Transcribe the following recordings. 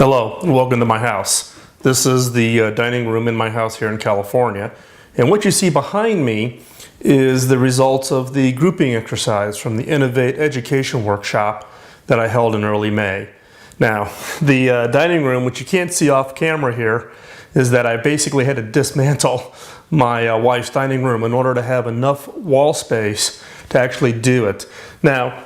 Hello, and welcome to my house. This is the dining room in my house here in California. And what you see behind me is the results of the grouping exercise from the Innovate Education Workshop that I held in early May. Now, the dining room, which you can't see off camera here, is that I basically had to dismantle my wife's dining room in order to have enough wall space to actually do it. Now,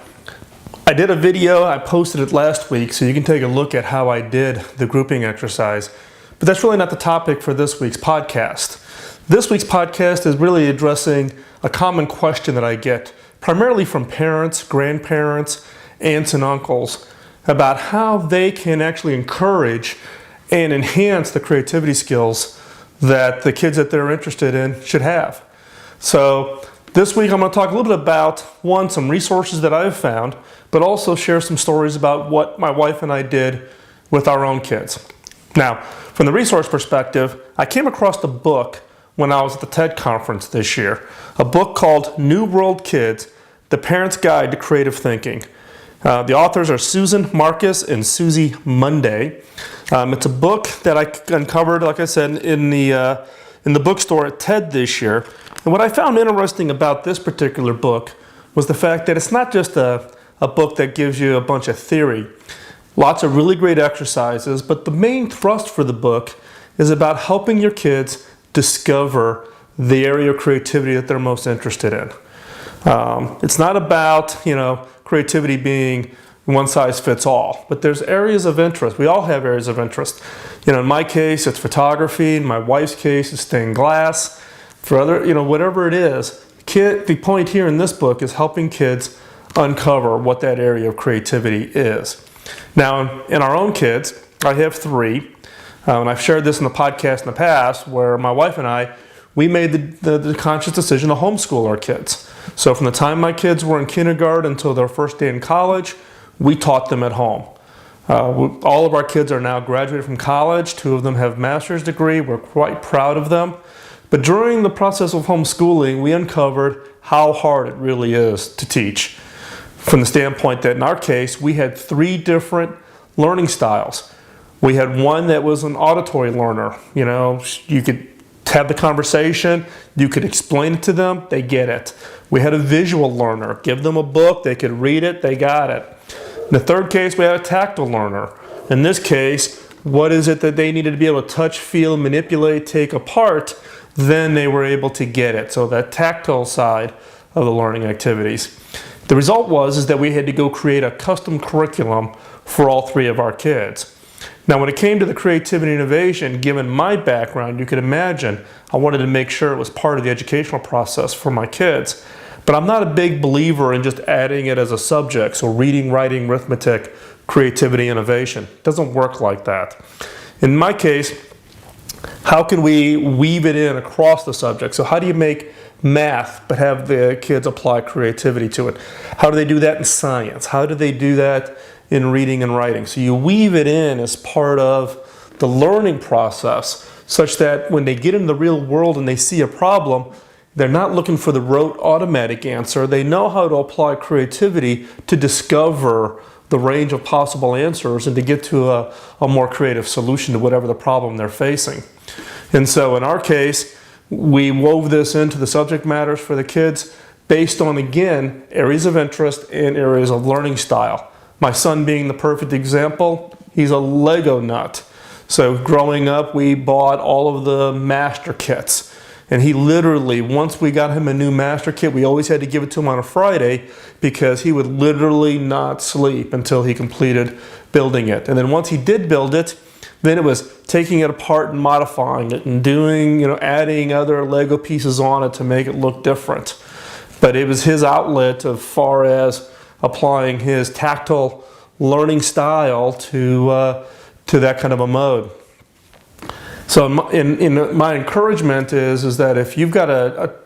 I did a video, I posted it last week, so you can take a look at how I did the grouping exercise. But that's really not the topic for this week's podcast. This week's podcast is really addressing a common question that I get, primarily from parents, grandparents, aunts and uncles, about how they can actually encourage and enhance the creativity skills that the kids that they're interested in should have. So this week I'm going to talk a little bit about, one, some resources that I've found, but also share some stories about what my wife and I did with our own kids. Now, from the resource perspective, I came across a book when I was at the TED conference this year, a book called New World Kids, The Parent's Guide to Creative Thinking. The authors are Susan Marcus and Susie Monday. It's a book that I uncovered, like I said, in the bookstore at TED this year. And what I found interesting about this particular book was the fact that it's not just a book that gives you a bunch of theory. Lots of really great exercises, but the main thrust for the book is about helping your kids discover the area of creativity that they're most interested in. It's not about, creativity being one size fits all, but there's areas of interest. We all have areas of interest. In my case, it's photography. In my wife's case, it's stained glass. For other, whatever it is, the point here in this book is helping kids uncover what that area of creativity is. Now, in our own kids, I have three, and I've shared this in the podcast in the past, where my wife and I, we made the conscious decision to homeschool our kids. So from the time my kids were in kindergarten until their first day in college, we taught them at home. All of our kids are now graduated from college. 2 of them have master's degree. We're quite proud of them. But during the process of homeschooling, we uncovered how hard it really is to teach. From the standpoint that in our case, we had 3 different learning styles. We had one that was an auditory learner. You could have the conversation, you could explain it to them, they get it. We had a visual learner. Give them a book, they could read it, they got it. In the third case, we had a tactile learner. In this case, what is it that they needed to be able to touch, feel, manipulate, take apart, then they were able to get it. So that tactile side of the learning activities. The result was that we had to go create a custom curriculum for all 3 of our kids. Now, when it came to the creativity and innovation, given my background, you could imagine I wanted to make sure it was part of the educational process for my kids. But I'm not a big believer in just adding it as a subject. So reading, writing, arithmetic, creativity, innovation. It doesn't work like that. In my case, how can we weave it in across the subject? So how do you make math but have the kids apply creativity to it? How do they do that in science? How do they do that in reading and writing? So you weave it in as part of the learning process such that when they get in the real world and they see a problem, they're not looking for the rote automatic answer. They know how to apply creativity to discover the range of possible answers and to get to a more creative solution to whatever the problem they're facing. And so in our case, we wove this into the subject matters for the kids based on, again, areas of interest and areas of learning style. My son being the perfect example, he's a Lego nut. So growing up, we bought all of the master kits. And he literally, once we got him a new master kit, we always had to give it to him on a Friday because he would literally not sleep until he completed building it. And then once he did build it, then it was taking it apart and modifying it and doing, adding other Lego pieces on it to make it look different. But it was his outlet as far as applying his tactile learning style to that kind of a mode. So my encouragement is that if you've got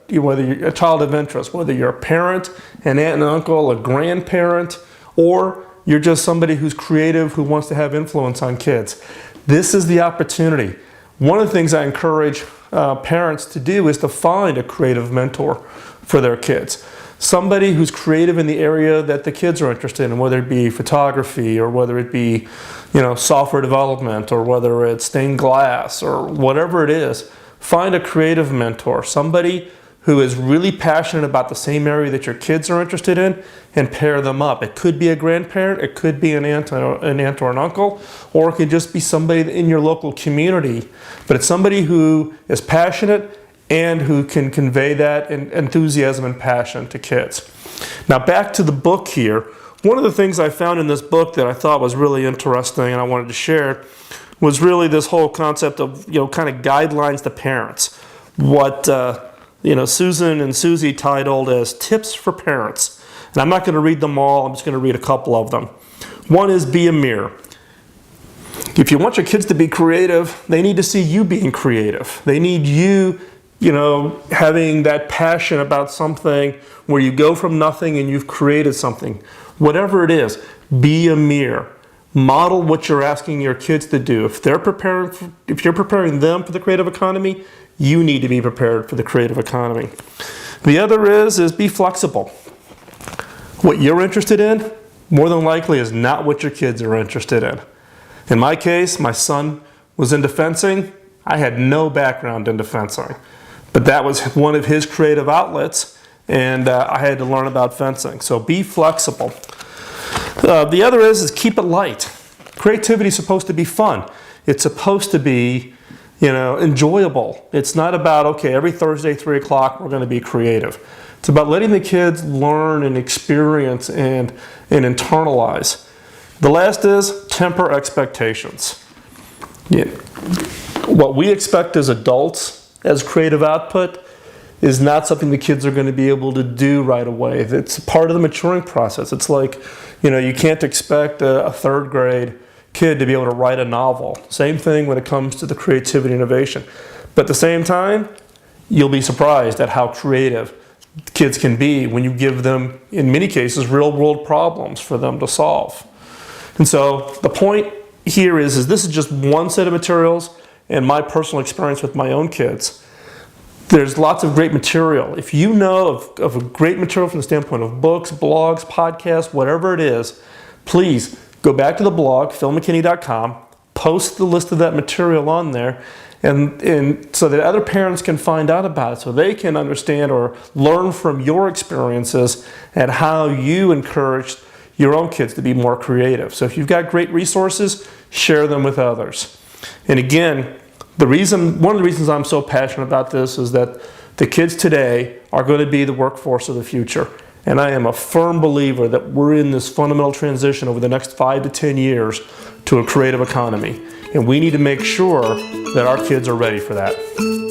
whether you're a child of interest, whether you're a parent, an aunt and uncle, a grandparent, or you're just somebody who's creative who wants to have influence on kids, this is the opportunity. One of the things I encourage parents to do is to find a creative mentor for their kids. somebody who's creative in the area that the kids are interested in, whether it be photography or whether it be, software development or whether it's stained glass or whatever it is. Find a creative mentor, somebody who is really passionate about the same area that your kids are interested in, and pair them up. It could be a grandparent, it could be an aunt or an uncle, or it could just be somebody in your local community. But it's somebody who is passionate and who can convey that enthusiasm and passion to kids. Now back to the book here. One of the things I found in this book that I thought was really interesting and I wanted to share was really this whole concept of, kind of guidelines to parents. What, Susan and Susie titled as Tips for Parents. And I'm not going to read them all, I'm just going to read a couple of them. One is be a mirror. If you want your kids to be creative, they need to see you being creative. They need you, having that passion about something where you go from nothing and you've created something. Whatever it is, be a mirror. Model what you're asking your kids to do. If you're preparing them for the creative economy, you need to be prepared for the creative economy. The other is be flexible. What you're interested in, more than likely, is not what your kids are interested in. In my case, my son was into fencing. I had no background into fencing, but that was one of his creative outlets, and I had to learn about fencing. So be flexible. The other is keep it light. Creativity is supposed to be fun. It's supposed to be, enjoyable. It's not about, okay, every Thursday, 3 o'clock, we're going to be creative. It's about letting the kids learn and experience and internalize. The last is temper expectations. What we expect as adults as creative output is not something the kids are going to be able to do right away. It's part of the maturing process. It's like, you can't expect a third grade kid to be able to write a novel. Same thing when it comes to the creativity and innovation. But at the same time, you'll be surprised at how creative kids can be when you give them, in many cases, real world problems for them to solve. And so the point here is this is just one set of materials and my personal experience with my own kids. There's lots of great material. If you know of a great material from the standpoint of books, blogs, podcasts, whatever it is, please go back to the blog, philmckinney.com, post the list of that material on there, and so that other parents can find out about it, so they can understand or learn from your experiences and how you encouraged your own kids to be more creative. So if you've got great resources, share them with others. And again, one of the reasons I'm so passionate about this is that the kids today are going to be the workforce of the future. And I am a firm believer that we're in this fundamental transition over the next 5 to 10 years to a creative economy. And we need to make sure that our kids are ready for that.